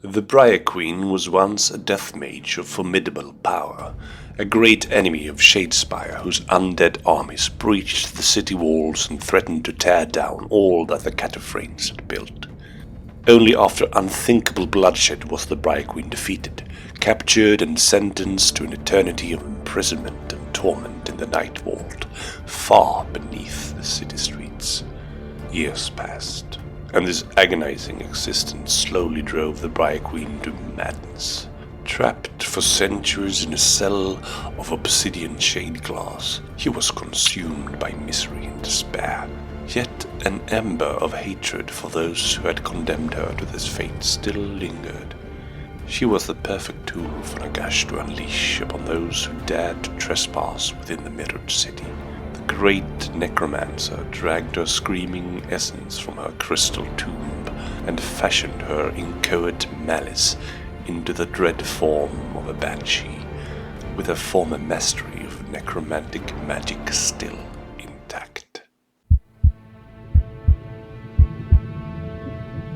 The BRIARQUEEN was once a death mage of formidable power, a great enemy of Shadespire whose undead armies breached the city walls and threatened to tear down all that the Cataphrines had built. Only after unthinkable bloodshed was the BRIARQUEEN defeated, captured and sentenced to an eternity of imprisonment and torment in the Night Vault, far beneath the city streets. Years passed, and this agonizing existence slowly drove the BRIARQUEEN to madness. Trapped for centuries in a cell of obsidian shade glass, he was consumed by misery and despair. Yet an ember of hatred for those who had condemned her to this fate still lingered. She was the perfect tool for Nagash to unleash upon those who dared to trespass within the mirrored city. The great necromancer dragged her screaming essence from her crystal tomb and fashioned her inchoate malice into the dread form of a banshee, with her former mastery of necromantic magic still intact.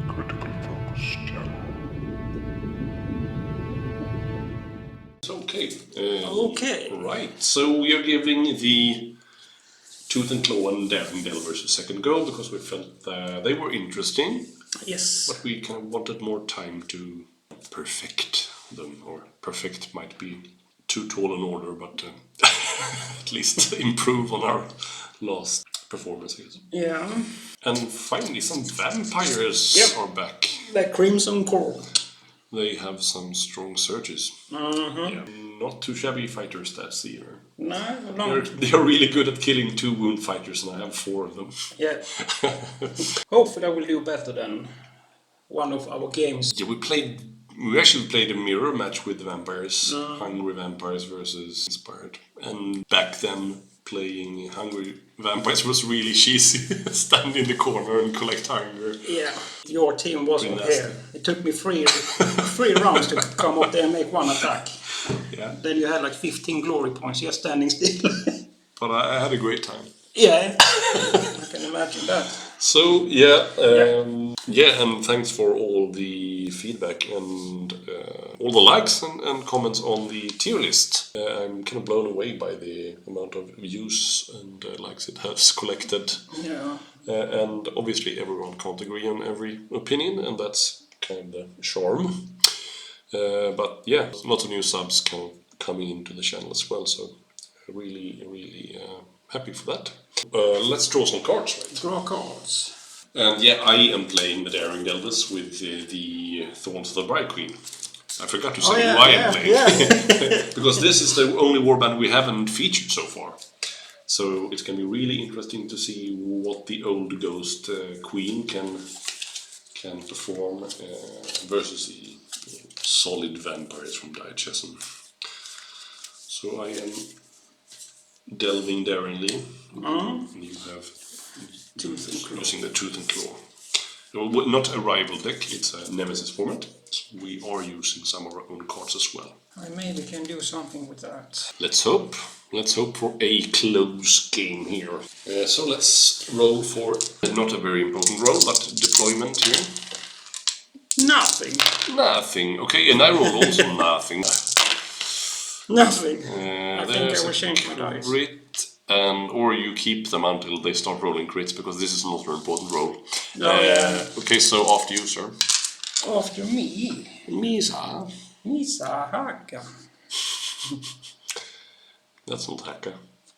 Critical Focus Channel. Okay. Right, so we are giving the Tooth and Claw and Daring Delvers a second go because we felt they were interesting. Yes. But we kind of wanted more time to perfect them, or perfect might be too tall an order, but at least improve on our last performances. Yeah. And finally, some vampires are back. The Crimson Core. They have some strong surges. Yeah. Not too shabby fighter stats either. No. They are really good at killing 2 wound fighters, and I have 4 of them. Yeah. Hopefully I will do better than one of our games. Yeah, we actually played a mirror match with vampires, Hungry Vampires versus Inspired. And back then, playing Hungry Vampires was really cheesy. Stand in the corner and collect hunger. Yeah, your team wasn't here. It took me three rounds to come up there and make one attack. Yeah. Then you had like 15 glory points just standing still. But I had a great time. Yeah, I can imagine that. So, and thanks for all the feedback and all the likes and comments on the tier list. I'm kind of blown away by the amount of views and likes it has collected. Yeah. And obviously everyone can't agree on every opinion, and that's kind of the charm. But yeah, lots of new subs coming into the channel as well, so really happy for that. Let's draw some cards, right? Draw cards. And yeah, I am playing the Daring Delvers with the Thorns of the BRIARQUEEN. I forgot to say why I'm playing. Yeah. Because this is the only warband we haven't featured so far. So it's going to be really interesting to see what the old Ghost Queen can perform versus the solid vampires from Diachesm. So I am delving daringly. You have using the Tooth and Claw. Well, not a rival deck, it's a Nemesis format. So we are using some of our own cards as well. I maybe can do something with that. Let's hope. Let's hope for a close game here. So let's roll for not a very important roll, but deployment here. Nothing. Okay, and I roll also nothing. Nothing. I think I will change my dice. Or you keep them until they start rolling crits, because this is not an important roll. Okay, so after you, sir. After me? Misa. Haka. That's not Haka.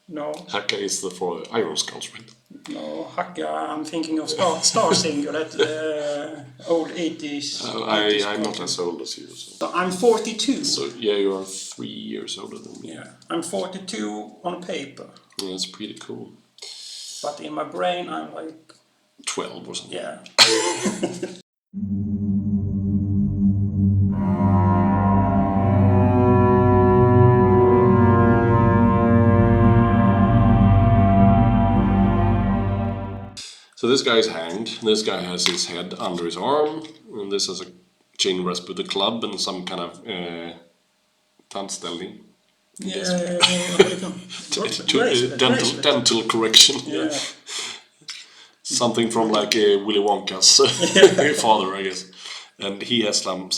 No. Haka is for Iron Scouts, right? No, Haka, I'm thinking of Star Singer, that old 80s. I'm not as old as you. So I'm 42. So, yeah, you are 3 years older than me. Yeah, I'm 42 on paper. Yeah, that's pretty cool. But in my brain, I'm like 12 or something. Yeah. So this guy is hanged. This guy has his head under his arm, and this has a chain rasp with a club and some kind of tandställning. Dental correction. Yeah. Something from like Willy Wonka's father, I guess. And he has some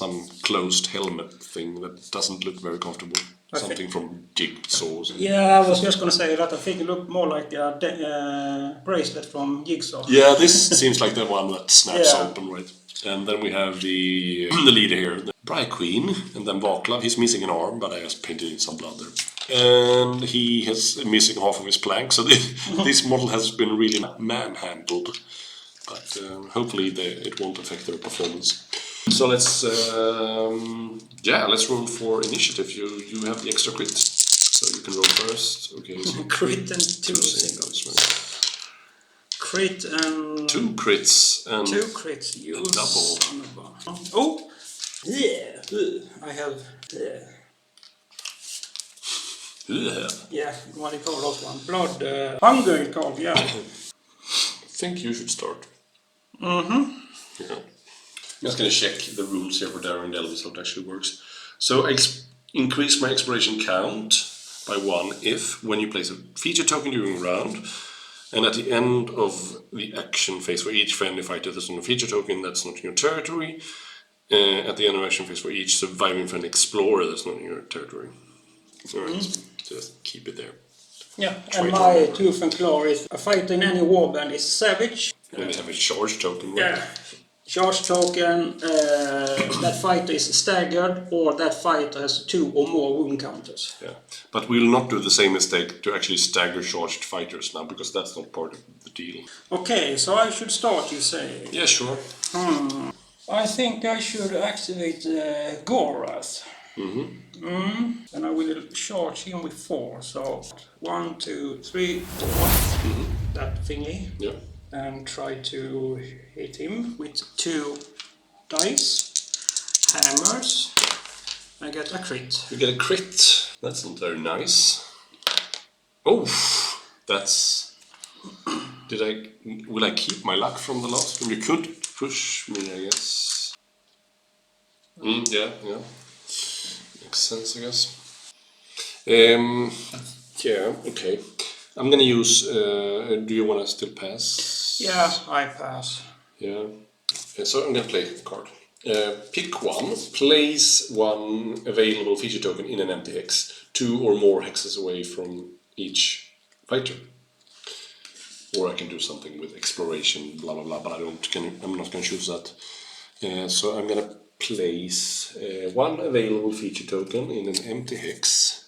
closed helmet thing that doesn't look very comfortable. Something from Jigsaw. Yeah, I was just going to say that. I think it looked more like a bracelet from Jigsaw. Yeah, this seems like the one that snaps Yeah. open, right? And then we have the leader here, the BRIARQUEEN, and then Vaclav. He's missing an arm, but I just painted in some blood there. And he has missing half of his plank, so this model has been really manhandled. But hopefully it won't affect their performance. So let's roll for initiative. You have the extra crit, so you can roll first. Okay. So Crit and two singles. Right. Crit and 2 crits and 2 crits. Use double. Oh, yeah. I have. Yeah, what do you call those one? Blood. Hunger is called. Yeah. I think you should start. Mm-hmm. Yeah. I'm just going to check the rules here for Darren Delvis, how it actually works. So increase my exploration count by 1 if, when you place a feature token during a round, and at the end of the action phase for each friendly fighter that's on a feature token that's not in your territory, at the end of action phase for each surviving friendly explorer that's not in your territory. Alright, just keep it there. Yeah, and my tooth and claw is a fighter in any warband is savage. And we have a charge token, right? Yeah. Charge token, that fighter is staggered, or that fighter has 2 or more wound counters. Yeah, but we'll not do the same mistake to actually stagger charged fighters now, because that's not part of the deal. Okay, so I should start, you say? Yeah, sure. I think I should activate Gorath. And I will charge him with 4, so 1, 2, 3, 4. That thingy. Yeah. And try to hit him with 2 dice, hammers. I get a crit. You get a crit. That's not very nice. Oh, that's... Will I keep my luck from the last one? You could push me, I guess. Yeah. Makes sense, I guess. Yeah, okay. I'm gonna use... do you want to still pass? Yeah, I pass. Yeah. So I'm gonna play a card. Pick 1. Place 1 available feature token in an empty hex. 2 or more hexes away from each fighter. Or I can do something with exploration, blah blah blah, but I'm not gonna choose that. So I'm gonna place 1 available feature token in an empty hex.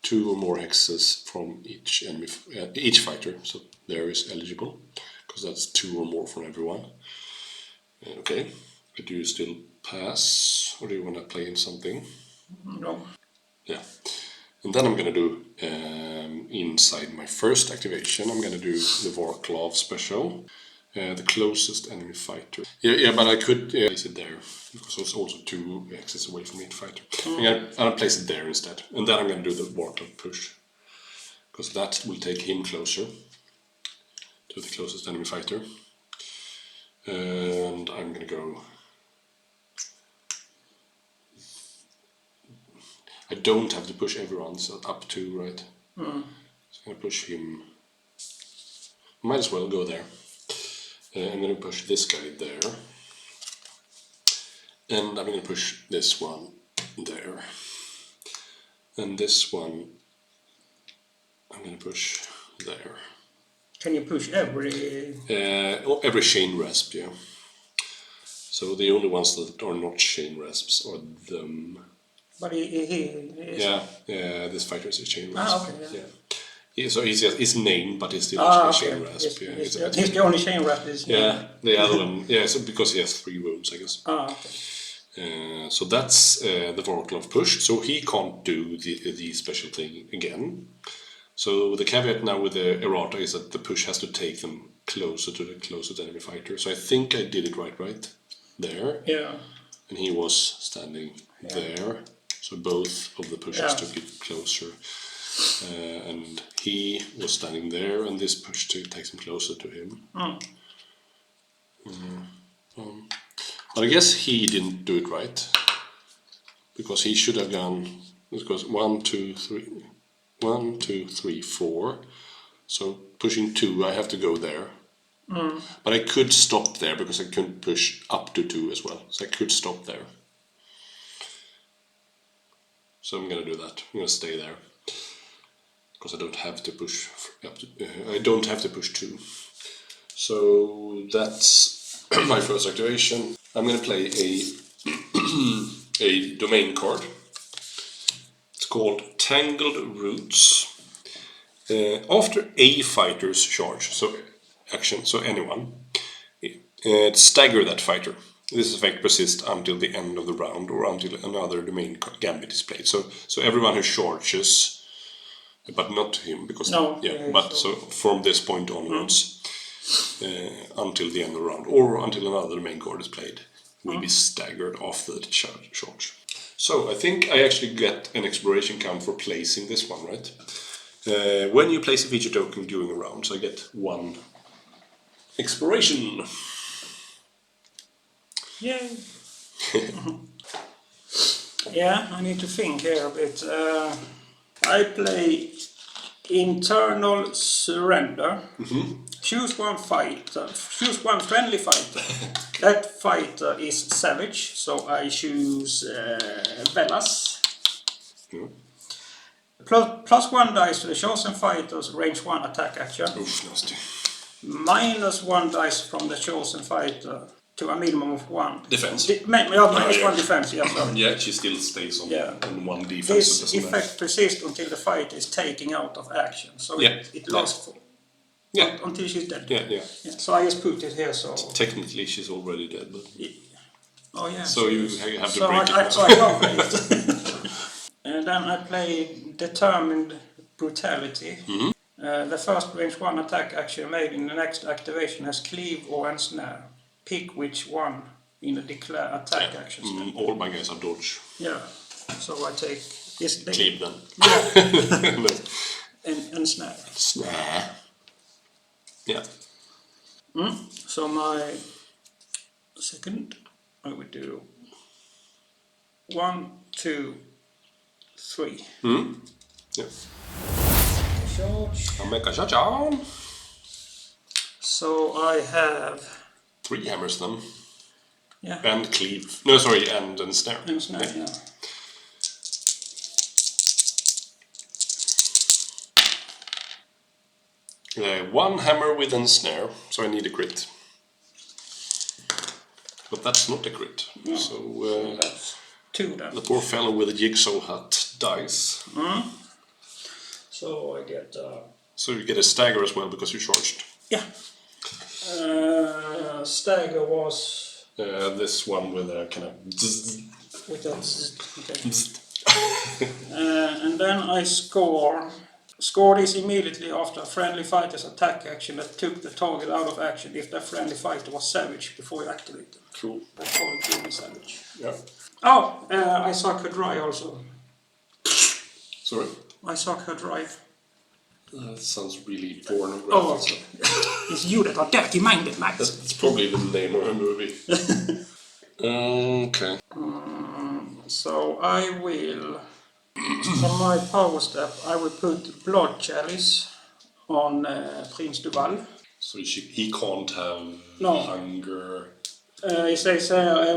2 or more hexes from each fighter, so there is eligible, because that's 2 or more from everyone. Okay, but do you still pass, or do you want to play in something? No. Yeah, and then I'm gonna do inside my first activation. I'm gonna do the Vaclav special, the closest enemy fighter. Yeah, but I could place it there, because it's also 2 hexes away from each fighter. I'll place it there instead, and then I'm gonna do the Vaclav push, because that will take him closer to the closest enemy fighter. And I'm gonna go... I don't have to push everyone, so up to, right? So I'm gonna push him. Might as well go there. I'm gonna push this guy there. And I'm gonna push this one there. And this one I'm gonna push there. Can you push every... every chain rasp, yeah. So the only ones that are not chain rasps are them. But he is... Yeah, this fighter is a chain rasp. Okay, yeah. So he's named, but he's still a chain rasp. He's the only chain rasp. Yeah, the other one, so because he has 3 wounds, I guess. Okay. So that's the Vaclav push, so he can't do the special thing again. So the caveat now with the errata is that the push has to take them closer to the closest enemy fighter. So I think I did it right there. Yeah. And he was standing there. So both of the pushes took it closer. And he was standing there, and this push takes him closer to him. But I guess he didn't do it right, because he should have gone... It goes 1, 2, 3... 1, 2, 3, 4. So pushing 2, I have to go there. But I could stop there because I couldn't push up to 2 as well. So I could stop there. So I'm gonna do that. I'm gonna stay there because I don't have to push up to. I don't have to push 2. So that's my first activation. I'm gonna play a domain card. It's called Tangled Roots. After a fighter's charge, so anyone, stagger that fighter. This effect persists until the end of the round or until another domain gambit is played. So everyone who charges, but not him because so from this point onwards, until the end of the round or until another domain card is played, will be staggered after the charge. So I think I actually get an exploration count for placing this one, right? When you place a feature token during a round, so I get 1 exploration. Yay! Yeah, I need to think here a bit. I play Internal Surrender. Choose one fighter. Choose one friendly fighter. That fighter is savage, so I choose Velas. Plus 1 dice to the chosen fighter's range 1 attack action. Oof, nasty. Minus 1 dice from the chosen fighter to a minimum of 1. Defense. Minus 1 defense, yeah, sorry. Yeah, she still stays on 1 defense. This effect persists until the fighter is taken out of action. So it lasts until she's dead. Yeah. So I just put it here, so... Technically she's already dead, but... Oh yeah. So you have to break it. So I can't break it. And then I play Determined Brutality. The first range 1 attack action made in the next activation has Cleave or Ensnare. Pick which one in the declare attack actions. All my guys are dodge. Yeah. So I take this. Cleave then. Yeah. No. And Ensnare. Snare. Yeah. So my second, I would do 1, 2, 3. Yeah. Charge. I'll make a charge. So I have 3 hammers then. Yeah. And cleave. No, sorry, and snare. And snare, yeah. One hammer with ensnare, so I need a crit. But that's not a crit. No. So that's 2 then. the poor fellow with the jigsaw hut dies. So I get... So you get a stagger as well because you charged. Yeah. Stagger was... this one with a kind of... With that... Okay. And then I score... Score this immediately after a friendly fighter's attack action that took the target out of action if that friendly fighter was savage before you activate them. Cool. That target will be savage. Yeah. Oh! I suck her dry also. Sorry? I suck her drive. That sounds really pornographic. Oh, okay. It's you that are dirty-minded, Max. That's probably the name of a movie. Okay. So I will... On my power step, I will put Blood Chalice on Prince Duval. So he can't have hunger. It says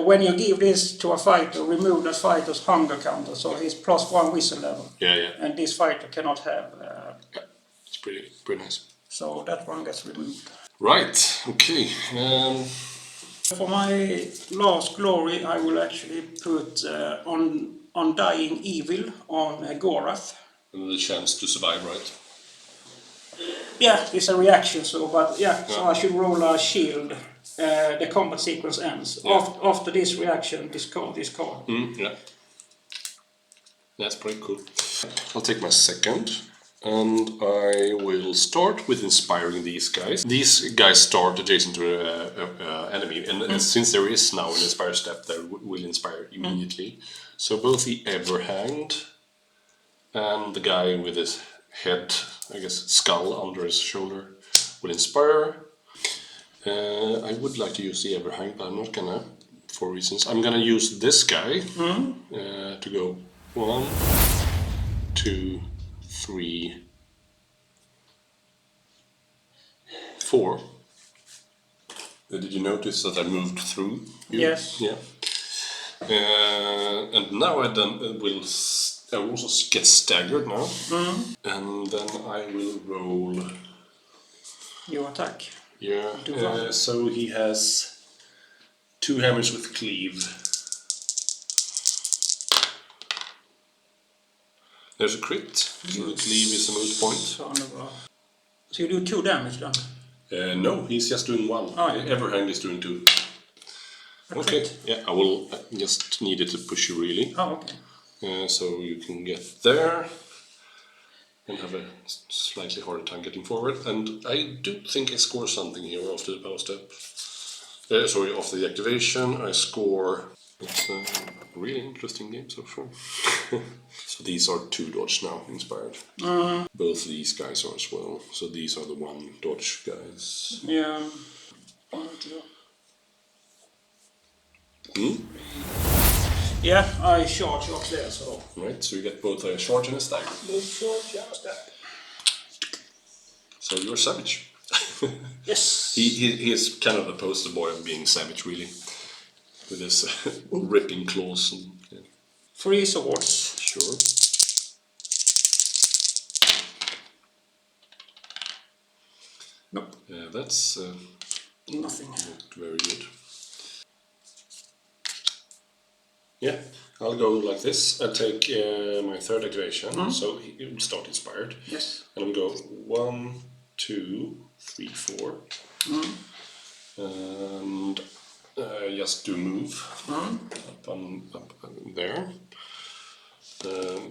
when you give this to a fighter, remove that fighter's hunger counter, so he's +1 whistle level. Yeah. And this fighter cannot have. Yeah, it's pretty nice. So that one gets removed. Right. Okay. For my last glory, I will actually put on Undying Evil on Gorath. And the chance to survive, right? Yeah, it's a reaction, so I should roll a shield. The combat sequence ends. Yeah. After this reaction, discard this card. Yeah. That's pretty cool. I'll take my second. And I will start with inspiring these guys. These guys start adjacent to an enemy. And since there is now an inspire step, that will inspire immediately. So both the Everhanged and the guy with his head, I guess, skull under his shoulder will inspire. I would like to use the Everhanged, but I'm not gonna, for reasons. I'm gonna use this guy to go 1, 2, 3, 4. Did you notice that I moved through? Yes. Yeah. And now I will also get staggered now. And then I will roll. Your attack. Yeah. So he has 2 hammers with cleave. There's a crit, so the cleave is a moot point. So you do 2 damage then? No, he's just doing 1. Oh, yeah. Everhand is doing 2. Okay, yeah, I will just need it to push you really. Oh, okay. So you can get there and have a slightly harder time getting forward. And I do think I score something here after the power step. Sorry, after the activation, I score. It's a really interesting game so far. So these are 2 dodge now, inspired. Both these guys are as well. So these are the 1 dodge guys. Yeah. Yeah, I charge up there, so. Right, so you get both a charge and a stagger. So you're savage. Yes. He is kind of the poster boy of being savage, really. With his ripping claws. And, yeah. 3 swords. Sure. Nope. Yeah, that's Nothing. not very good. Yeah, I'll go like this. I'll take my 3rd activation, so he will start inspired. Yes. And I'll go 1, 2, 3, 4. And just do move up there.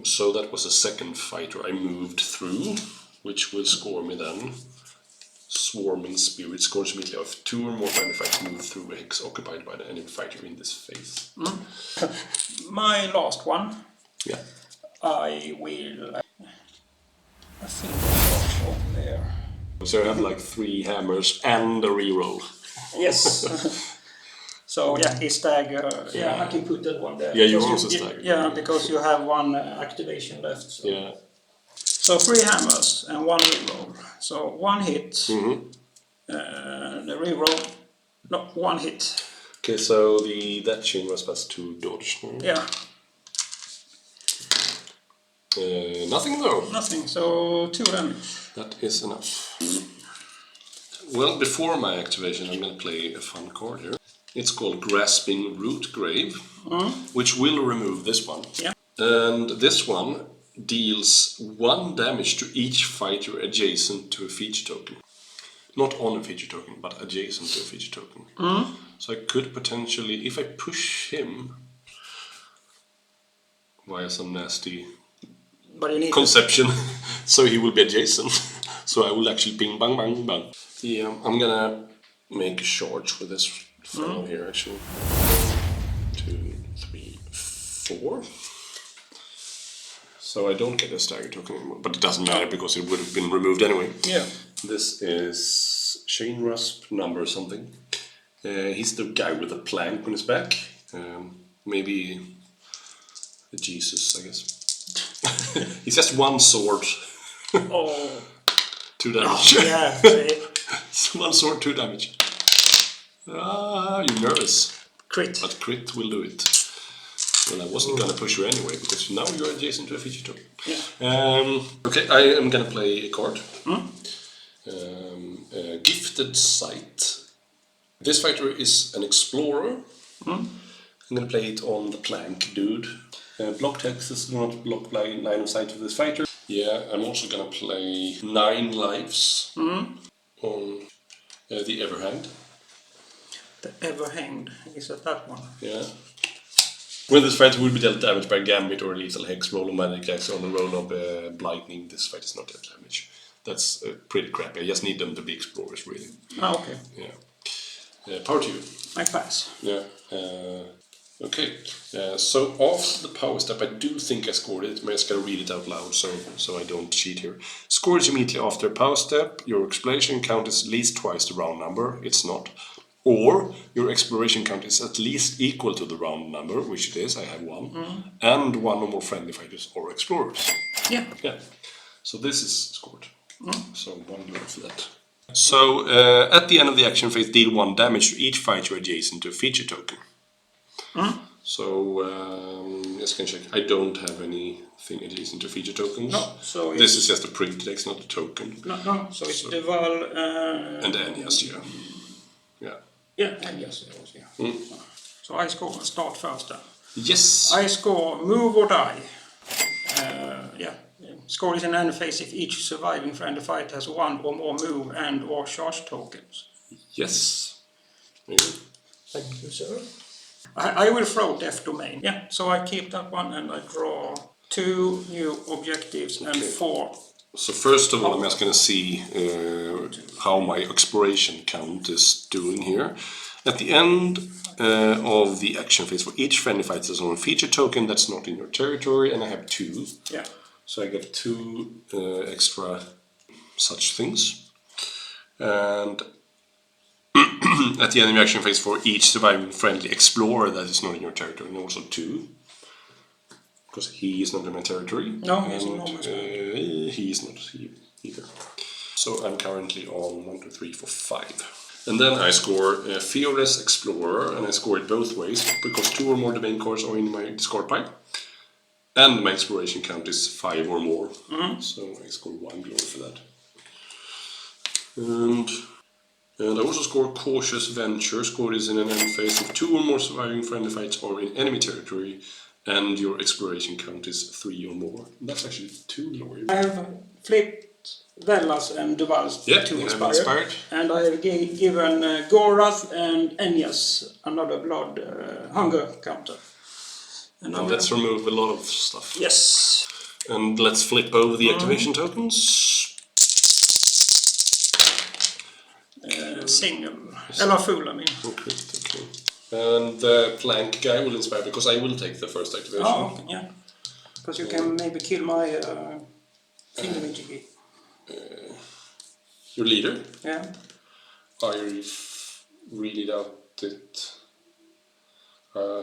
So that was the 2nd fighter I moved through, which will score me then. Swarming Spirit scores immediately if 2 or more friendly fighters move through a hex occupied by the enemy fighter in this phase. My last one. Yeah. I will. I think I'll charge over there. So I have like 3 hammers and a reroll. Yes. So yeah, he stagger. Yeah, I can put that one there. Yeah, you also stagger. Yeah, because you have 1 activation left. So. Yeah. So 3 hammers and 1 reroll. So 1 hit. The reroll, no, 1 hit. Okay, so that chain was past 2 dodge. No? Yeah. Nothing though. Nothing. So 2 damage. That is enough. Well, before my activation, I'm going to play a fun card here. It's called Grasping Root Grave, which will remove this one. Yeah. And this one deals 1 damage to each fighter adjacent to a feature token. Not on a feature token, but adjacent to a feature token. So I could potentially, if I push him via some nasty conception, so he will be adjacent. So I will actually ping bang bang bang. Yeah, I'm gonna make a charge with this fellow here actually. 2, 3, 4. So I don't get a stagger token anymore, but it doesn't matter because it would have been removed anyway. Yeah. This is Shane Rusp number something. He's the guy with the plank on his back. Maybe Jesus, I guess. He's just 1 sword. Oh. 2 damage. Oh, yeah. 1 sword, 2 damage. Ah, you're nervous. Crit. But crit will do it. Well, I wasn't gonna push you anyway because now you're adjacent to a feature token. Yeah. Okay, I am gonna play a card. Gifted Sight. This fighter is an explorer. I'm gonna play it on the plank, dude. Block Texas do not block line of sight of this fighter. Yeah, I'm also gonna play 9 lives on the Everhand. The Everhanged is at that one. Yeah. When this fighter will be dealt damage by a gambit or a lethal hex, roll a magic axe on a roll of lightning, this fight is not dealt damage. That's pretty crappy. I just need them to be explorers, really. Oh, okay. Yeah. Power to you. I pass. Yeah. Okay. So after the power step, I do think I scored it. I'm just gonna read it out loud, so I don't cheat here. Scores immediately after a power step. Your exploration count is at least twice the round number. It's not. Or your exploration count is at least equal to the round number, which it is. I have 1, and 1 or more friendly fighters or explorers. Yeah. Yeah. So this is scored. So 1 euro for that. So, at the end of the action phase, deal 1 damage to each fighter adjacent to a feature token. So, let's can check. I don't have anything adjacent to feature tokens. No, so this is just a pre-text, not a token. No, so it's Deval... and Enias, yeah. Yeah, Enias, yeah. So I start first then. Yes. I score move or die. Score is an end phase if each surviving friendly fighter has 1 or more move and or charge tokens. Yes. Thank you, sir. I will throw Death Domain. Yeah, so I keep that one and I draw 2 new objectives and 4. So first of all, I'm just going to see how my exploration count is doing here. At the end of the action phase, for each friendly fighter has a feature token that's not in your territory, and I have 2. Yeah. So I get 2 extra such things. And at the end of the action phase, for each surviving friendly explorer that is not in your territory, and also 2. Because he is not in my territory. No, he's not. He is not either. So I'm currently on 1, 2, 3, 4, 5. And then I score Fearless Explorer, and I score it both ways, because 2 or more domain cards are in my discard pile. And my exploration count is 5 or more. So I score 1 glory for that. And I also score Cautious Venture. Score is in an end phase if 2 or more surviving friendly fights are in enemy territory, and your exploration count is 3 or more. That's actually 2 glory. I have flipped Velas and Duval's to inspired. And I have given Gorath and Enias another blood hunger counter. And let's remove a lot of stuff. Yes. And let's flip over the activation tokens. Single. Eller full, I mean. Okay. And the plank guy will inspire, because I will take the first activation. Oh, okay, yeah. Because you can maybe kill my thingamajiggy. Your leader? Yeah. I really doubt it.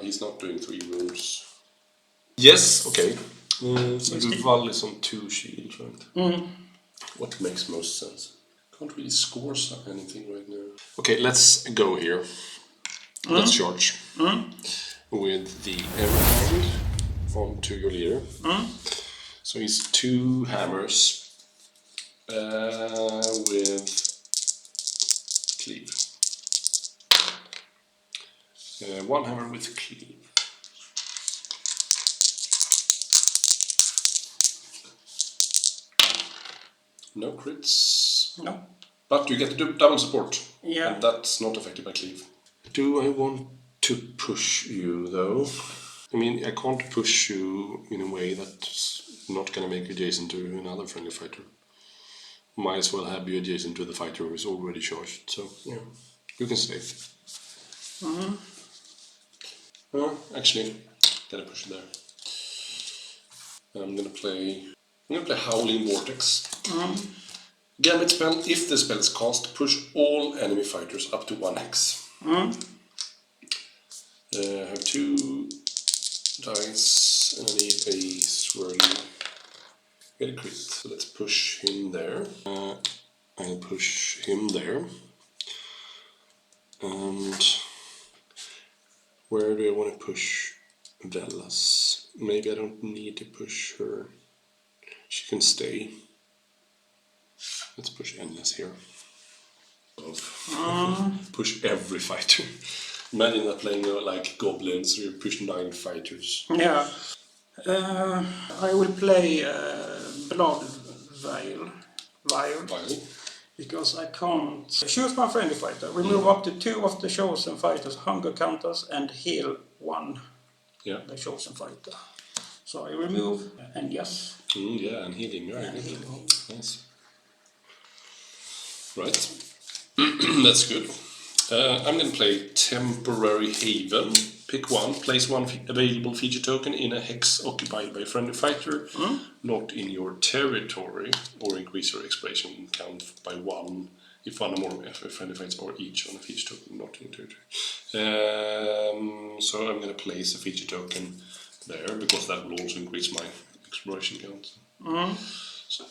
He's not doing 3 wounds. Yes, okay. So Duval is on 2 shields, right? What makes most sense? Can't really score anything right now. Okay, let's go here. Let's charge with the Everhand onto your leader. So he's 2 hammers with cleave. 1 hammer with cleave. No crits. No. But you get to do double support. Yeah. And that's not affected by cleave. Do I want to push you though? I mean, I can't push you in a way that's not going to make you adjacent to another friendly fighter. Might as well have you adjacent to the fighter who is already charged. So, yeah, you can stay. Actually, gotta push it there. I'm gonna play Howling Vortex. Gambit spell. If the spell is cast, push all enemy fighters up to 1 hex. I have 2 dice and I need a swirly. Get a crit, so let's push him there. I'll push him there. And where do I want to push Velas? Maybe I don't need to push her. She can stay. Let's push Enias here. Push every fighter. Imagine that playing like goblins, you push 9 fighters. Yeah. I will play Blood Vial. Because I can't choose my friendly fighter. Remove up to 2 of the chosen fighters' hunger counters and heal 1 the chosen fighter. So I remove and yes. Yeah, and healing, right? And healing. Nice. Right. That's good. I'm going to play Temporary Haven. Pick 1. Place 1 available feature token in a hex occupied by a friendly fighter, not in your territory, or increase your exploration count by 1 if 1 or more friendly fights are each on a feature token, not in your territory. So I'm going to place a feature token there, because that will also increase my exploration count. So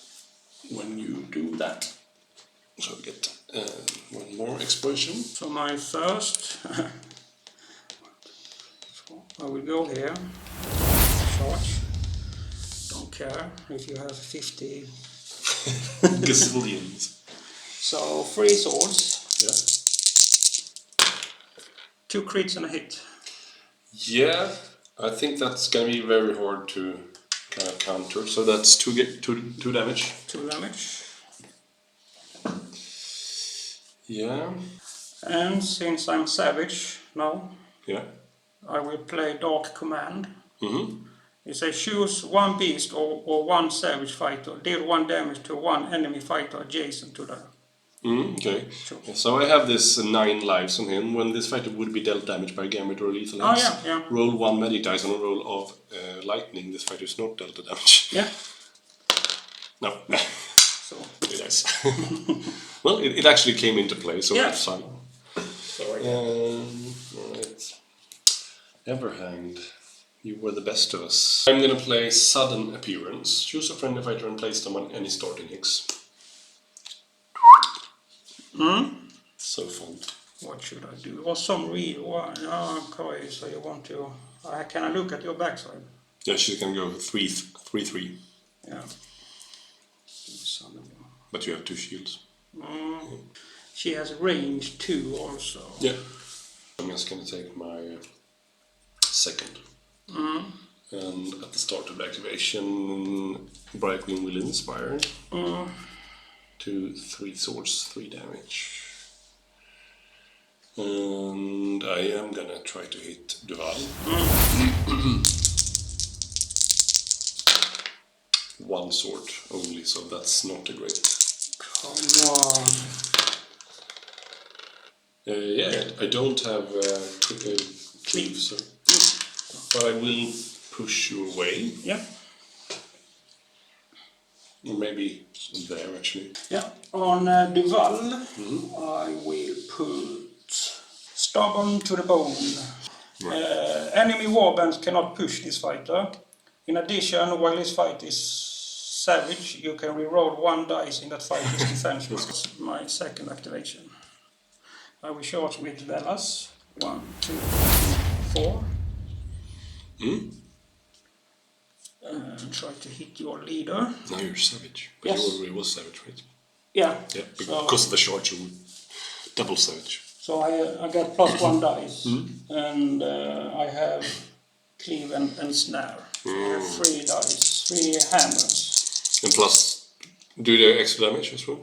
when you do that, so we get One more explosion. So my first, I will go here, charge, don't care if you have 50 gazillions. So 3 swords, Yeah. 2 crits and a hit. Yeah, I think that's gonna be very hard to kind of counter. So that's two damage. 2 damage. Yeah. And since I'm savage now, Yeah. I will play Dark Command. Mm-hmm. It says choose 1 beast or 1 savage fighter. Deal 1 damage to 1 enemy fighter adjacent to the... Okay. Sure. So I have this 9 lives on him. When this fighter would be dealt damage by gambit or lethal hits, roll 1 magic dice on a roll of lightning. This fighter is not dealt damage. Yeah. No. So 3 dice. Well, it actually came into play, so that's fine. Sorry. Right. Everhand. You were the best of us. I'm gonna play Sudden Appearance. Choose a friendly fighter and place them on any starting hicks. So fun. What should I do? Or some okay, so you want to... can I look at your backside? Yeah, she's gonna go 3/3. Yeah. But you have 2 shields. She has range 2 also. Yeah. I'm just gonna take my second. And at the start of the activation, BRIARQUEEN will inspire. 2 3 swords, 3 damage. And I am gonna try to hit Duval. 1 sword only, so that's not a great. Come on. Yeah, I don't have cleave, so. But I will push you away. Yeah. Or maybe there, actually. Yeah. On Duval, I will put Stubborn to the Bone. Right. Enemy warbands cannot push this fighter. In addition, while this fight is savage, you can reroll 1 dice in that fighter's defense. That's my second activation. I will charge with Velas. 1, 2, 3, 4. And try to hit your leader. Now you're savage. But Yes. you already was savage, right? Yeah. Yeah, because of the charge, you would double savage. So I get plus 1 dice. And I have cleave and snare. So I have 3 dice, 3 hammers. And plus, do the extra damage as well?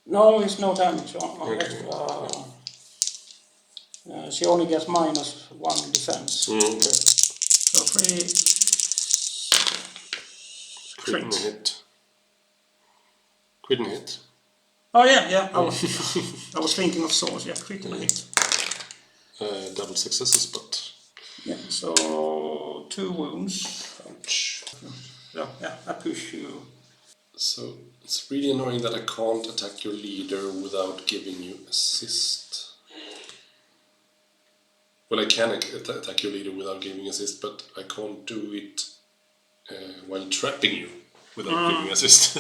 No, it's no damage on Okay. extra. She only gets minus 1 defense. Okay. So 3 Crit and hit. Crit and hit. Oh yeah. I was thinking of swords. Yeah, crit and hit. Double successes, but... Yeah, so 2 wounds. Ouch. Yeah, I push you. So, it's really annoying that I can't attack your leader without giving you assist. Well, I can attack your leader without giving assist, but I can't do it while trapping you without giving assist.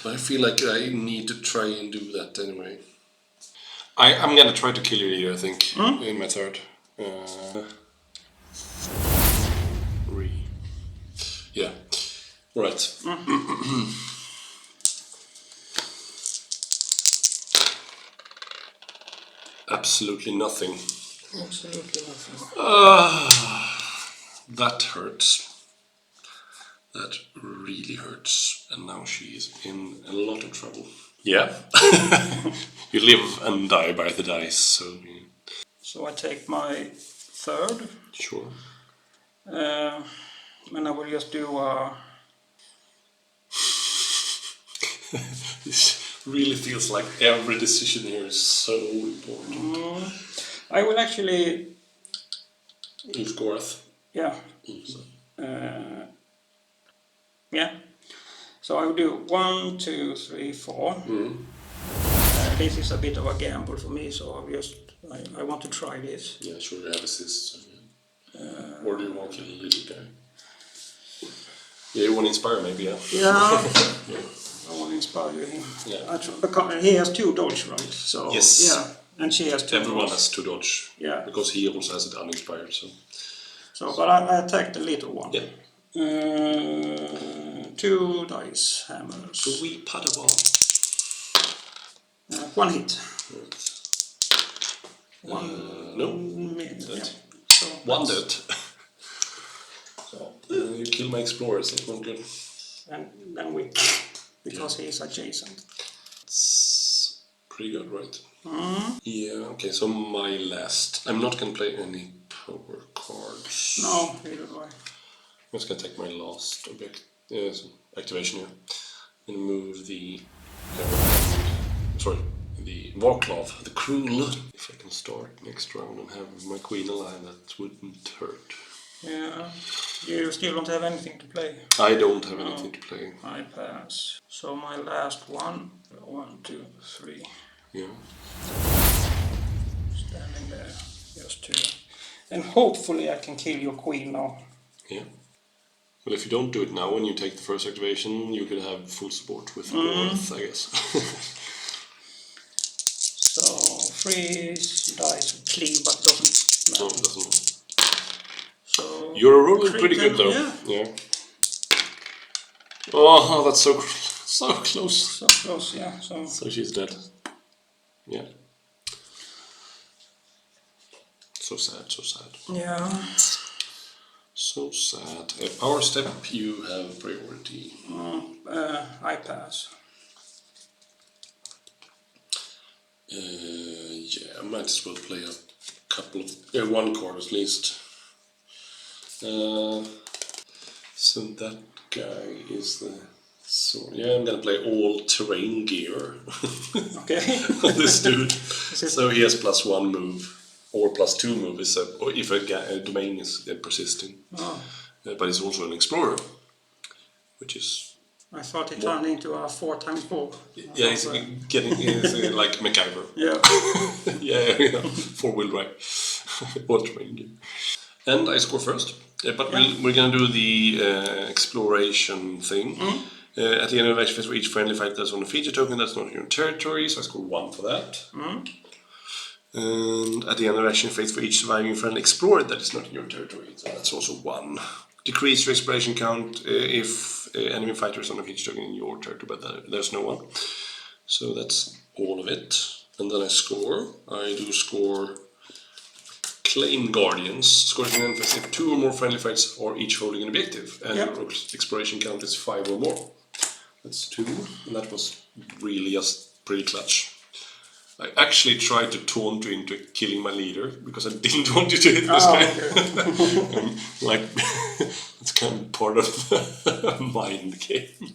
But I feel like I need to try and do that anyway. I'm gonna try to kill your leader, I think, in my third. 3. Yeah. Right. Absolutely nothing. Absolutely nothing. That hurts. That really hurts. And now she is in a lot of trouble. Yeah. You live and die by the dice, so... So I take my third. Sure. And I will just do This really feels like every decision here is so important. I will actually... Use Gorath. Yeah. Yeah. So I will do 1, 2, 3, 4. This is a bit of a gamble for me, so I want to try this. Yeah, sure, you have assist. So yeah. Or do you want to kill the little guy? Yeah, you want to inspire maybe, yeah? Yeah. I want to inspire him. Yeah. Because he has 2 dodge, right? So Yes. yeah, and she has 2. Everyone dodge. has 2 dodge. Yeah. Because he also has it uninspired. So, but I attacked the little one. Yeah. 2 dice hammers. So we Padawan. 1 hit. Right. 1 no. minute. Yeah. So 1 dead. So you kill my explorers, that's not good. and then we, because he is adjacent. It's pretty good, right? Yeah, okay, so my last. I'm not gonna play any power cards. No, neither do I. I'm just gonna take my last object, activation here, and move the the Warclaw, the Cruel. If I can start next round and have my queen alive, that wouldn't hurt. Yeah, you still don't have anything to play. I don't have anything to play. I pass. So my last one. 1, 2, 3. Yeah. Standing there, just to. And hopefully I can kill your queen now. Yeah. Well, if you don't do it now, when you take the first activation, you could have full support with North, I guess. So 3 dice of cleave, but doesn't matter. No, it doesn't matter. So You're rolling pretty good though. Yeah. Oh, that's so close. So close, yeah. So she's dead. Yeah. So sad, so sad. Yeah. So sad. Power step, you have priority. I pass. Yeah, I might as well play a couple of 1 card at least. So that guy is the sword. Yeah, I'm gonna play all terrain gear. Okay. On this dude. So he has +1 move. Or +2 move or if a domain is persisting. Oh. But he's also an explorer, which is. I thought he turned into a 4x4. Yeah, he's like MacGyver. Yeah. yeah, 4-wheel drive. Or terrain gear. And I score first. But we're gonna do the exploration thing. At the end of the action phase, for each friendly fighter that's on a feature token that's not in your territory, so I score 1 for that. And at the end of the action phase, for each surviving friendly explorer that is not in your territory, so that's also 1. Decrease your exploration count if enemy fighters on a feature token in your territory, but there's no one. So that's all of it. And then I score. I do score Claim Guardians. Scores an end phase if 2 or more friendly fights are each holding an objective, and your exploration count is 5 or more. That's 2, and that was really just pretty clutch. I actually tried to taunt you into killing my leader because I didn't want you to hit this guy. Okay. It's kind of part of the mind game.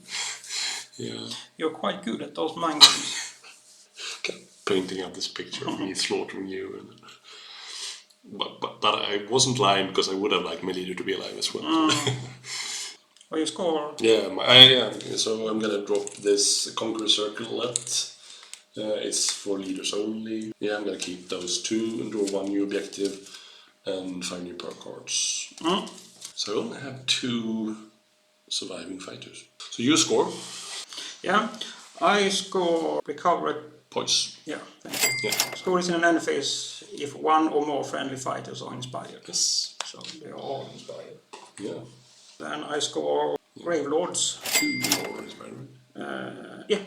Yeah. You're quite good at those mind games. Painting up this picture of me slaughtering you. But I wasn't lying because I would have liked my leader to be alive as well. Well, you score. Yeah, so I'm gonna drop this Conqueror Circlet. It's for leaders only. Yeah, I'm gonna keep those 2 and draw 1 new objective and 5 new power cards. So I only have 2 surviving fighters. So you score? Yeah, I score recovered points. Yeah, thank you. Yeah. Score is in an end phase if 1 or more friendly fighters are inspired. Yes. So they are all inspired. Yeah. Then I score Grave Lords. 2 more inspired. Yeah.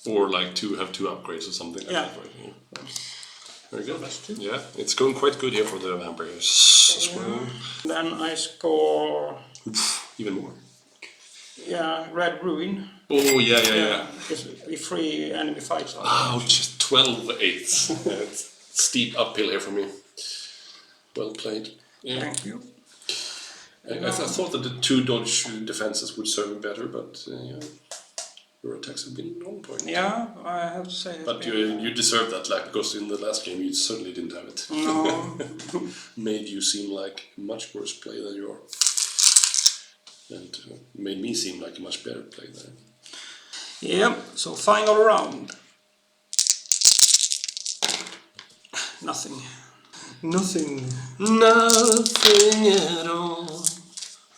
Or like have 2 upgrades or something like that, right? Yeah. Very good. Yeah, it's going quite good here for the vampires as well. Then I score... Even more. Yeah, Red Ruin. Oh, yeah. If 3 enemy fights are... Ouch, 12 eights. It's steep uphill here for me. Well played. Yeah. Thank you. I thought that the 2 dodge defenses would serve me better, but your attacks have been on point. Yeah, I have to say. But you deserve that, because in the last game you certainly didn't have it. No. Made you seem like a much worse player than you are. And made me seem like a much better player than. Yeah, so final round. Nothing. Nothing. Nothing at all.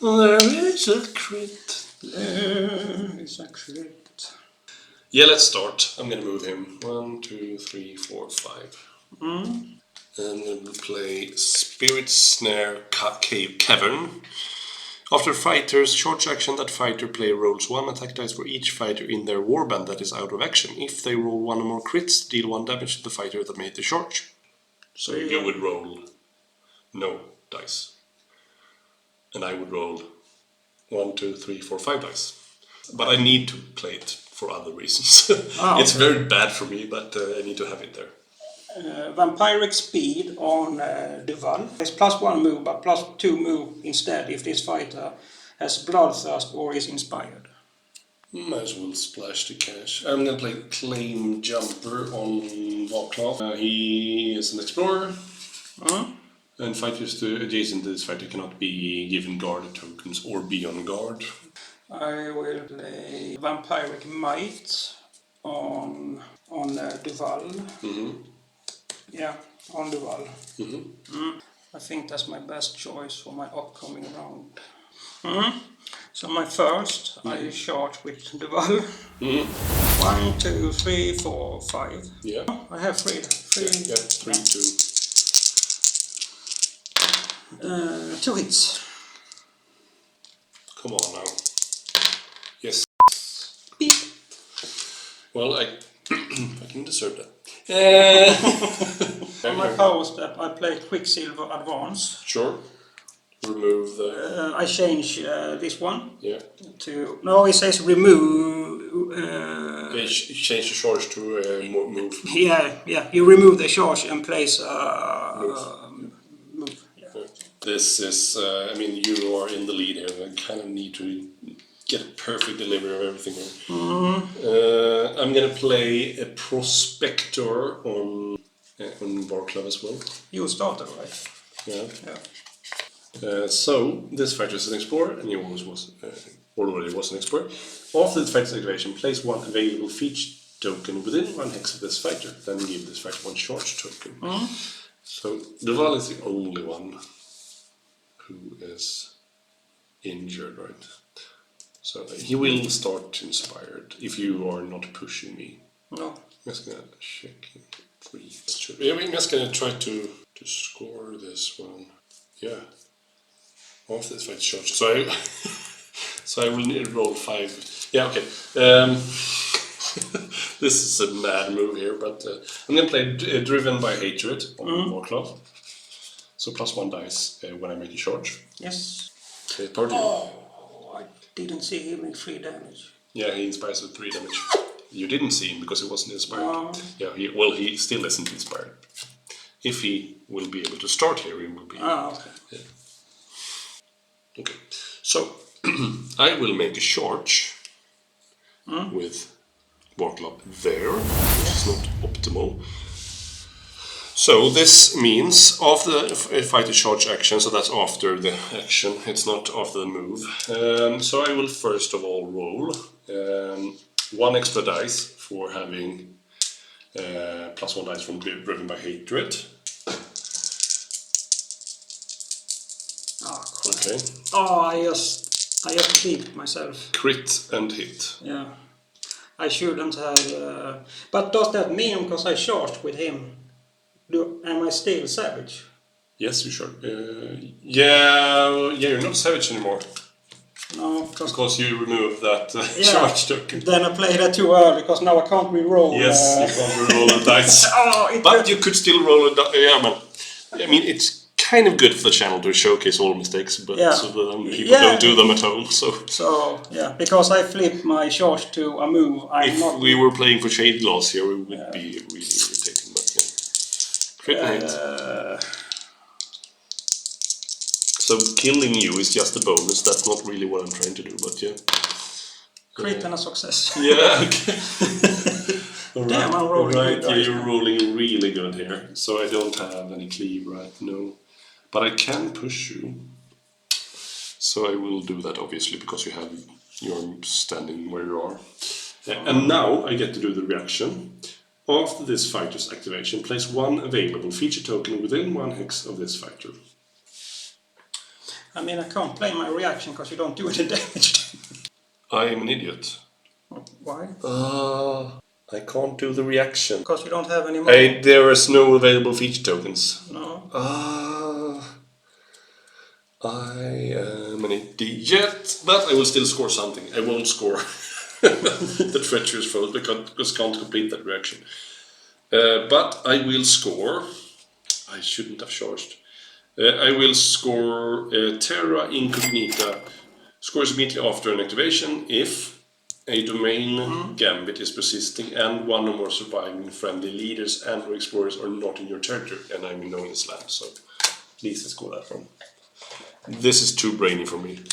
There is a crit. There is a crit. Yeah, let's start. I'm gonna move him. 1, 2, 3, 4, 5. And then we'll play Spirit Snare Cave Cavern. After fighter's charge action, that fighter player rolls 1 attack dice for each fighter in their warband that is out of action. If they roll 1 or more crits, deal 1 damage to the fighter that made the charge. So you would roll no dice. And I would roll 1, 2, 3, 4, 5 dice. But I need to play it for other reasons. It's very bad for me, but I need to have it there. Vampiric speed on Duval. It's +1 move, but +2 move instead if this fighter has bloodthirst or is inspired. Might as well splash the cash. I'm gonna play Claim Jumper on Warclaw. He is an explorer. And fighters adjacent to this fighter cannot be given guard tokens or be on guard. I will play Vampiric Might on Duval. Yeah, on Duval. I think that's my best choice for my upcoming round. So my first, I charge with Duval. 1, 2, 3, 4, 5. Yeah. I have 3. Yeah, 3, 2. 2 hits. Come on now. Yes. Beep. Well, I can deserve that. On my power step, I play Quicksilver Advance. Sure. Remove the... I change this one. Yeah. To... No, it says remove... change the charge to move. Yeah. You remove the charge and place move. Yeah. This is... I mean, you are in the lead here. I kind of need to get a perfect delivery of everything here. I'm going to play a Prospector on Warclaw as well. You started, right? Yeah. So, this fighter is an explorer, and he already was an explorer. After this fighter's activation, place 1 available feature token within 1 hex of this fighter, then give this fighter 1 charge token. So, Duval is the only one who is injured, right? So, he will start inspired if you are not pushing me. No. I'm just gonna check 3. I'm just gonna try to score this one. Yeah. After this fight charge. So I will need to roll 5. Yeah, okay. This is a mad move here, but I'm gonna play Driven by Hatred on Warclaw. So +1 dice when I make a charge. Yes. Okay, party. Oh, I didn't see him make 3 damage. Yeah, he inspires with 3 damage. You didn't see him because he wasn't inspired. Yeah, he still isn't inspired. If he will be able to start here, he will be. Okay. Yeah. Okay, so I will make a charge with Warclaw there, which is not optimal. So this means after the fighter charge action, so that's after the action, it's not after the move. So I will first of all roll 1 extra dice for having +1 dice from Driven by Hatred. Okay. Oh, I just clipped myself. Crit and hit. Yeah. I shouldn't have... but does that mean because I charged with him, am I still savage? Yes, you sure. Yeah, you're not savage anymore. No, because you removed that charge token. Then I played that too early because now I can't re-roll. Yes, you can't re-roll a dice. But you could still roll a dice. Yeah, man. I mean, it's kind of good for the channel to showcase all mistakes, but so people don't do them at home. So yeah, because I flipped my charge to a move. If we were playing for Shade Glass here, we would be really irritating. But crit hit. So killing you is just a bonus. That's not really what I'm trying to do, but yeah. Crit and a success. Yeah. Okay. Damn, I'm rolling good. Yeah, you're rolling really good here. So I don't have any cleave, right? No. But I can push you. So I will do that, obviously, because you're standing where you are. And now I get to do the reaction. After this fighter's activation, place 1 available feature token within 1 hex of this fighter. I mean, I can't play my reaction because you don't do any damage. I am an idiot. Why? I can't do the reaction. Because you don't have any money. There is no available feature tokens. No. I am an idiot, but I will still score something. I won't score the treacherous foe because I can't complete that reaction. But I will score. I shouldn't have charged. I will score Terra Incognita. Scores immediately after an activation if a domain gambit is persisting and one or more surviving friendly leaders and or explorers are not in your territory, and I'm in no man's land, so please let's score that one. This is too brainy for me.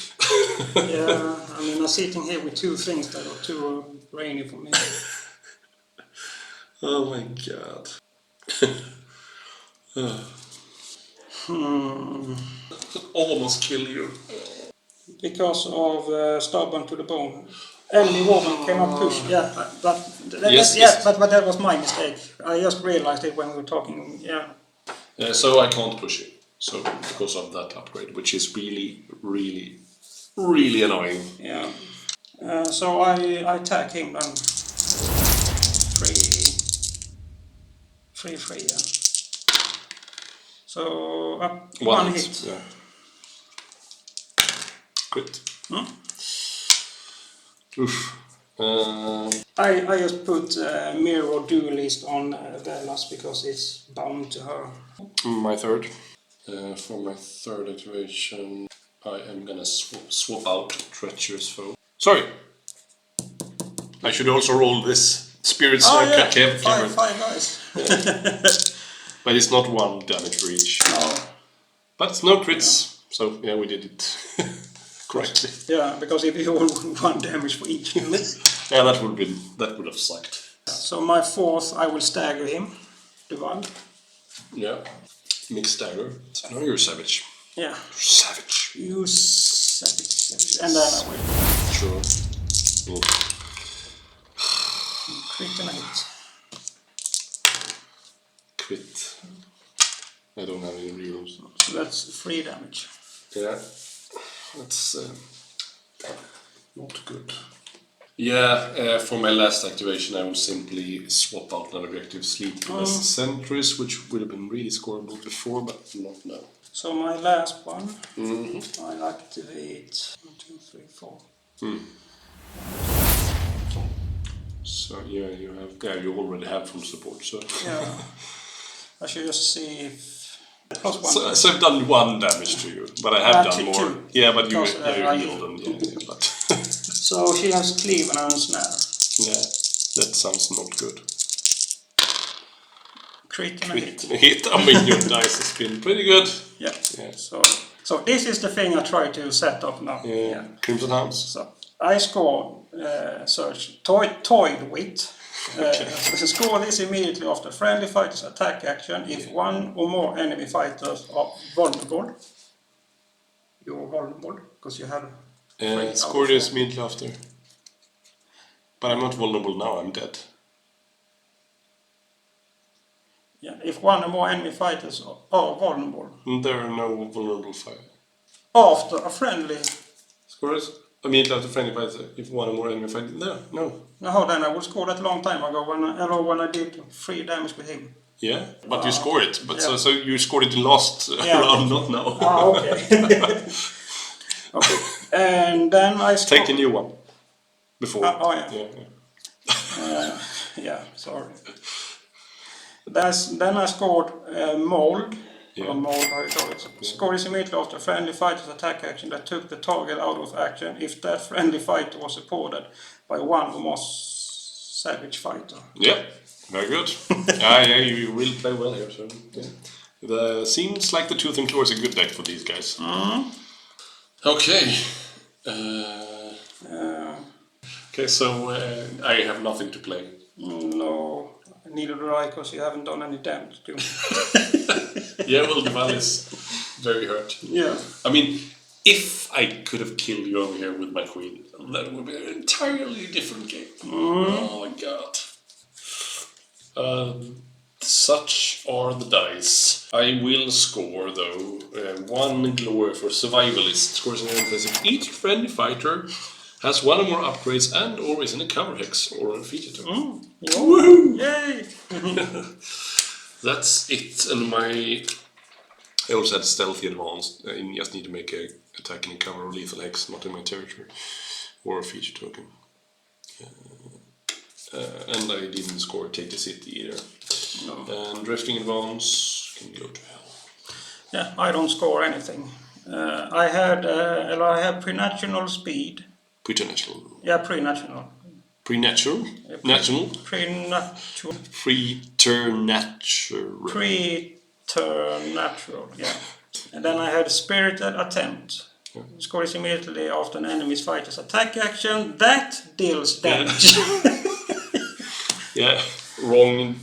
Yeah, I mean, I'm sitting here with two things that are too brainy for me. Oh my god. Almost kill you. Because of stubborn to the bone. Enemy woman cannot push. Yeah, but but that was my mistake. I just realized it when we were talking. Yeah. So I can't push it. So because of that upgrade, which is really, really, really annoying. Yeah. So I attack him then. 3, yeah. So one hit. Yeah. Crit. Oof. I just put Mirror Duelist on Velas because it's bound to her. My third. For my third activation, I am gonna swap out Treacherous Foe. Sorry! I should also roll this. Spirits five guys. But it's not 1 damage for each. No. But it's no crits, so yeah, we did it correctly. Yeah, because if you roll 1 damage for each unit. Yeah, that would have sucked. So my fourth, I will stagger him. The one. Yeah. Mixed stagger. No, you're a savage. Yeah. You're savage. You savage. And then I will. Sure. Crit and hit. Crit. I don't have any rerolls. So that's 3 damage. Yeah. That's not good. Yeah, for my last activation I will simply swap out an objective Sleepless Sentries, which would have been really scoreable before, but not now. So my last one, I'll activate 1, 2, 3, 4. So yeah, you already have full support, so... Yeah, I should just see if... +1. So I've done 1 damage to you, but I have done more. 2. Yeah, but you Because, healed them. Yeah, but So she has cleave and snare. yeah, that sounds not good. Crit and a hit. Hit. I mean, your dice has been pretty good. Yeah. So this is the thing I try to set up now. Yeah. Crimson Hounds. So I score search toyed with. Score this immediately after friendly fighter's attack action if 1 or more enemy fighters are vulnerable. You're vulnerable because you have. Score this immediately after. But I'm not vulnerable now. I'm dead. Yeah, if 1 or more enemy fighters are vulnerable. There are no vulnerable fighters. After a friendly. Score this immediately after friendly fighters. If 1 or more enemy fighters. No. No, then I would score that a long time ago when I did 3 damage with him. Yeah, but you score it. But so you scored it in last round, not now. Okay. Okay. And then I scored... Take a new one. Before. Yeah, sorry. Then I scored Mold. Yeah. Or Mold, how you call it. Scored is immediately after friendly fighter's attack action that took the target out of action if that friendly fighter was supported by 1 or more savage fighter. Yeah, very good. Yeah, you will play well here. So yeah. Seems like the Tooth and Claw is a good deck for these guys. Okay. Okay, so I have nothing to play. No, neither do I, because you haven't done any damage to me. Yeah, well, Duval is very hurt. Yeah. I mean, if I could have killed you over here with my queen, that would be an entirely different game. Oh my god. Such are the dice. I will score, though, 1 glory for Survivalist. Scores an emphasis. Each friendly fighter Has one or more upgrades and or is in a cover hex or a feature token. Woohoo! Yay! That's it. And I also had stealthy advanced. I just need to make a attack in a cover or lethal hex, not in my territory, or a feature token. And I didn't score Take the City either. No. And Drifting Advance can go to hell. Yeah, I don't score anything. I had pre-national speed. Preternatural. Yeah, pre-national. Preternatural? National? Pre-natural. Preternatural. Preternatural, yeah. And then I had Spirited Attempt. Scores immediately after an enemy's fighter's attack action. That deals damage. Yeah, wrong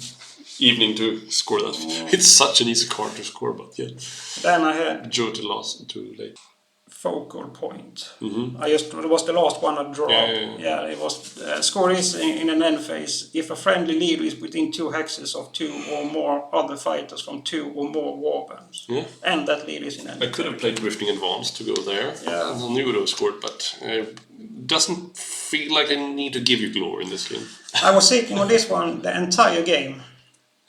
evening to score that. It's such an easy card to score, but yeah. Then I had Joe too late. Focal Point. It was the last one I drew up. Yeah, it was score is in an end phase. If a friendly leader is within 2 hexes of 2 or more other fighters from 2 or more warbands, and that leader is in end. I could have played Drifting Advance to go there. Yeah. I knew it would have scored, but it doesn't feel like I need to give you glory in this game. I was sitting on this one the entire game.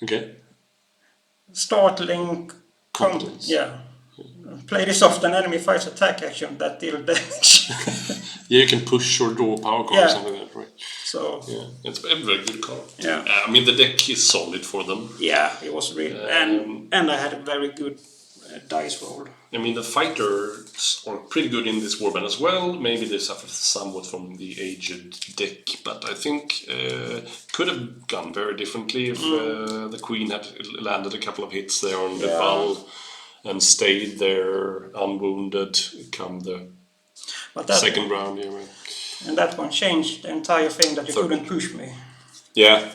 Okay. Startling Competence. Yeah. Play this off an enemy fights attack action that deal damage. Yeah, you can push or draw power card or something like that, right? So yeah, it's a very good card. Yeah. I mean, the deck is solid for them. Yeah, it was really, and I had a very good dice roll. I mean, the fighters are pretty good in this warband as well. Maybe they suffered somewhat from the aged deck, but I think could have gone very differently if the Queen had landed a couple of hits there on the ball and stayed there unwounded come the second round. Yeah, right. And that one changed the entire thing that you couldn't push me. Yeah.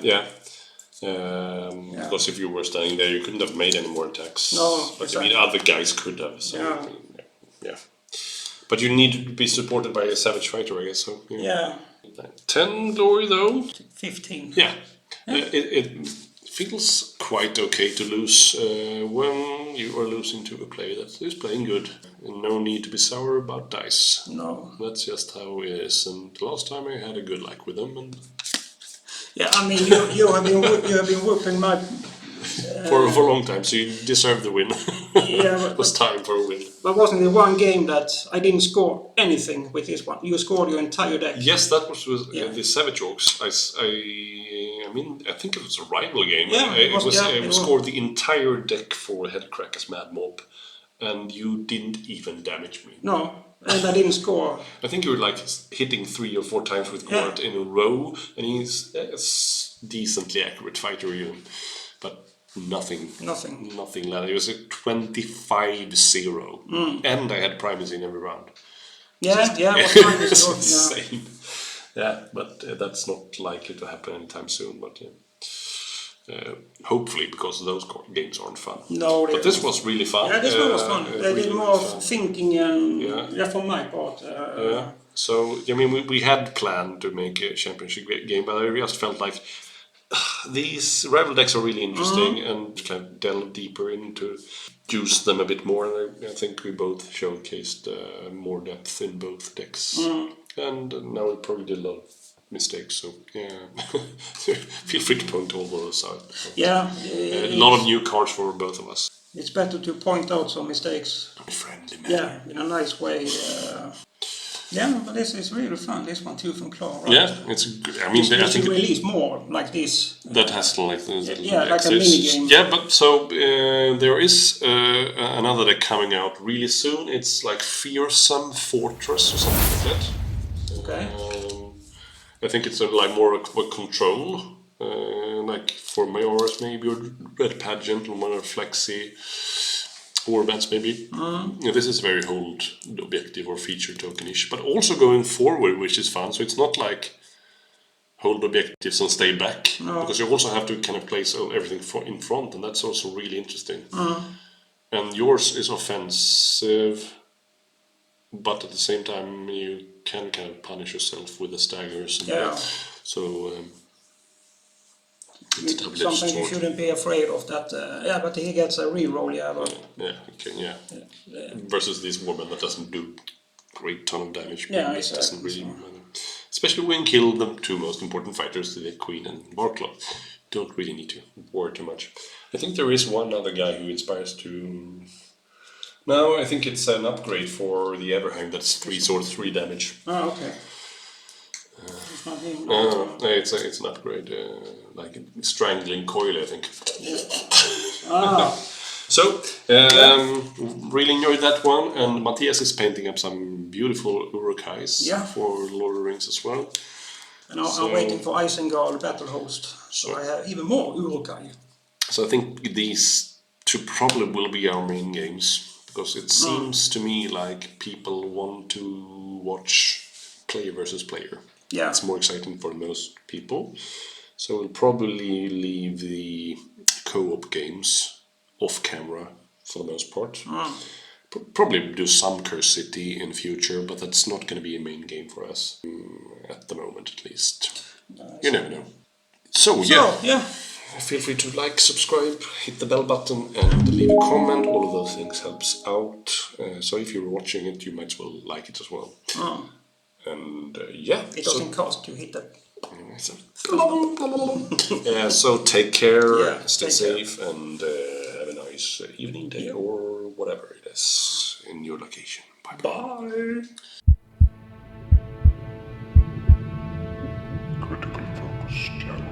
Because if you were standing there, you couldn't have made any more attacks. No, but I mean, other guys could have. So yeah. But you need to be supported by a savage fighter, I guess. So yeah. 10 glory though. 15. Yeah. It feels quite okay to lose when you are losing to a player that is playing good. And no need to be sour about dice. No. That's just how it is. And the last time I had a good luck with them. And yeah, I mean, you have been whooping my... for a long time, so you deserve the win. Yeah, it was time for a win. But wasn't the one game that I didn't score anything with this one? You scored your entire deck. Yes, that was the Savage Orcs. I mean, I think it was a rival game. Yeah, it scored the entire deck for Headcracker's Mad Mob, and you didn't even damage me. No, and I didn't score. I think you were like hitting 3 or 4 times with Gort in a row, and he's a decently accurate fighter even. But nothing landed. It was a 25-0. And I had primacy in every round. It was insane. Yeah, but that's not likely to happen anytime soon. But hopefully, because those games aren't fun. No, but this was really fun. Yeah, this one was fun. They did more thinking and from my part. So I mean, we had planned to make a championship game, but I just felt like these rival decks are really interesting and kind of delve deeper into use them a bit more. And I think we both showcased more depth in both decks. And now we probably did a lot of mistakes, so feel free to point all those out. Yeah. A lot of new cards for both of us. It's better to point out some mistakes. Friendly man. Yeah, in a nice way. Yeah, but this is really fun. This one too from Claw, right? Yeah, it's good. I mean, I think release more like this. That has like those like a mini game. Yeah, but so there is another deck coming out really soon. It's like Fearsome Fortress or something like that. Okay. I think it's like more a control, like for Mayors maybe, or Red Pageant, or one of Flexi. Warbands maybe. Yeah, this is very hold objective or feature tokenish, but also going forward, which is fun. So it's not like hold objectives and stay back, because you also have to kind of place everything in front, and that's also really interesting. And yours is offensive, but at the same time you can kind of punish yourself with the staggers. And so. Something you shouldn't be afraid of that. But he gets a reroll. Versus this woman that doesn't do great ton of damage. Yeah, it doesn't really matter. Especially when you kill the two most important fighters, the Queen and Warclaw. Don't really need to worry too much. I think there is one other guy who inspires to... No, I think it's an upgrade for the Everhang. That's 3 swords, 3 damage. Oh, okay. It's not him. No, it's an upgrade, like a strangling coil, I think. Ah. So, really enjoyed that one, and Matthias is painting up some beautiful Urukais for Lord of the Rings as well. And I'm waiting for Isengard Battle Host, so I have even more Urukai. So I think these two probably will be our main games, because it seems to me like people want to watch player versus player. Yeah. It's more exciting for most people. So we'll probably leave the co-op games off camera for the most part. Probably do some Curse City in future, but that's not going to be a main game for us at the moment, at least. You never know. So yeah. Feel free to like, subscribe, hit the bell button, and leave a comment. All of those things helps out. So if you're watching it, you might as well like it as well. And it doesn't cost to hit that. So take care, Yeah, stay safe, and have a nice evening, day, or whatever it is in your location. Bye. Critical Focus Channel.